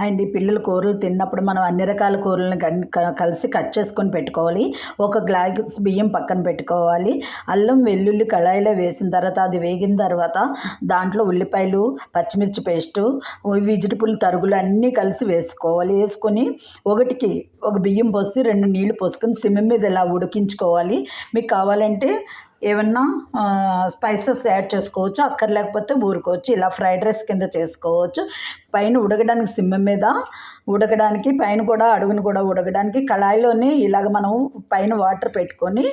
And పిల్లలు కూరలు తిన్నప్పుడు మనం అన్ని రకాల కూరలను కలిసి కట్ చేసుకొని పెట్టుకోవాలి. ఒక గ్లాస్ బియ్యం పక్కన పెట్టుకోవాలి. అల్లం వెల్లుల్లి కళాయిలో వేసిన తర్వాత అది వేగిన తర్వాత దాంట్లో ఉల్లిపాయలు, పచ్చిమిర్చి పేస్టు, వెజిటబుల్ తరుగులు అన్నీ కలిసి వేసుకోవాలి. వేసుకొని ఒక బియ్యం పోసి 2 నీళ్లు పోసుకొని సిమ్ మీద ఇలా ఉడికించుకోవాలి. మీకు కావాలంటే ఏమన్నా స్పైసెస్ యాడ్ చేసుకోవచ్చు, అక్కర్లేకపోతే ఊరుకోవచ్చు. ఇలా ఫ్రైడ్ రైస్ కింద చేసుకోవచ్చు. పైన ఉడకడానికి సిమ్ మీద ఉడకడానికి, పైన కూడా అడుగును కూడా ఉడకడానికి కళాయిలోనే ఇలాగ మనం పైన వాటర్ పెట్టుకొని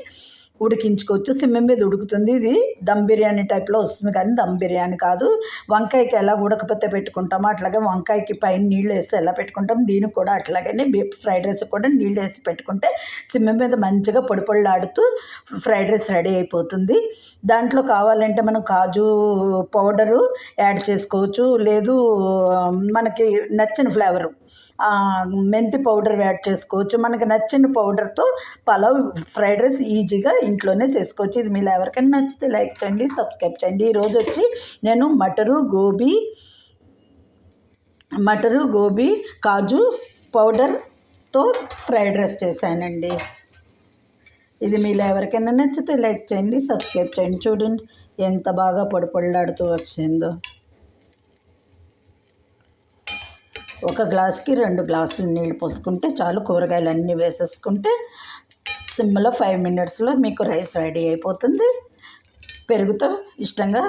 ఉడికించుకోవచ్చు. సిమ్ మీద ఉడుకుతుంది. ఇది దమ్ బిర్యానీ టైప్లో వస్తుంది, కానీ దమ్ బిర్యానీ కాదు. వంకాయకి ఎలా ఉడకపోతే పెట్టుకుంటామో అట్లాగే వంకాయకి పైన నీళ్ళు వేసి ఎలా పెట్టుకుంటాం, దీనికి కూడా అట్లాగనే బీఫ్ ఫ్రైడ్ రైస్ కూడా నీళ్ళు వేసి పెట్టుకుంటే సిమ్ మీద మంచిగా పొడి పొడిలాడుతూ ఫ్రైడ్ రైస్ రెడీ అయిపోతుంది. దాంట్లో కావాలంటే మనం కాజు పౌడరు యాడ్ చేసుకోవచ్చు, లేదు మనకి నచ్చిన ఫ్లేవరు మెంతి పౌడర్ యాడ్ చేసుకోవచ్చు. మనకి నచ్చిన పౌడర్తో పలావ్ ఫ్రైడ్ రైస్ ఈజీగా ఇంట్లోనే చేసుకోవచ్చు. ఇది మీరు ఎవరికైనా నచ్చితే లైక్ చేయండి, సబ్స్క్రైబ్ చేయండి. ఈరోజు వచ్చి నేను మటరు గోబీ కాజు పౌడర్తో ఫ్రైడ్ రైస్ చేశానండి. ఇది మీరు ఎవరికైనా నచ్చితే లైక్ చేయండి, సబ్స్క్రైబ్ చేయండి. చూడండి ఎంత బాగా పొడి పొడిలాడుతూ వచ్చిందో. ఒక గ్లాస్కి 2 గ్లాసులు నీళ్ళు పోసుకుంటే చాలు. కూరగాయలు అన్నీ వేసేసుకుంటే సిమ్లో 5 మినిట్స్లో మీకు రైస్ రెడీ అయిపోతుంది. పెరుగుతో ఇష్టంగా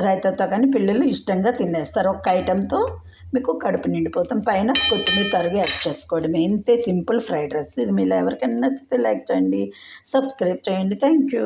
రైతాతో కానీ పిల్లలు ఇష్టంగా తినేస్తారు. ఒక్క ఐటెంతో మీకు కడుపు నిండిపోతుంది. పైన కొత్తిమీర తరుగు యాడ్ చేసుకోవడం. ఇంతే సింపుల్ ఫ్రైడ్ రైస్. ఇది మీరు ఎవరికైనా నచ్చితే లైక్ చేయండి, సబ్స్క్రైబ్ చేయండి. Thank you.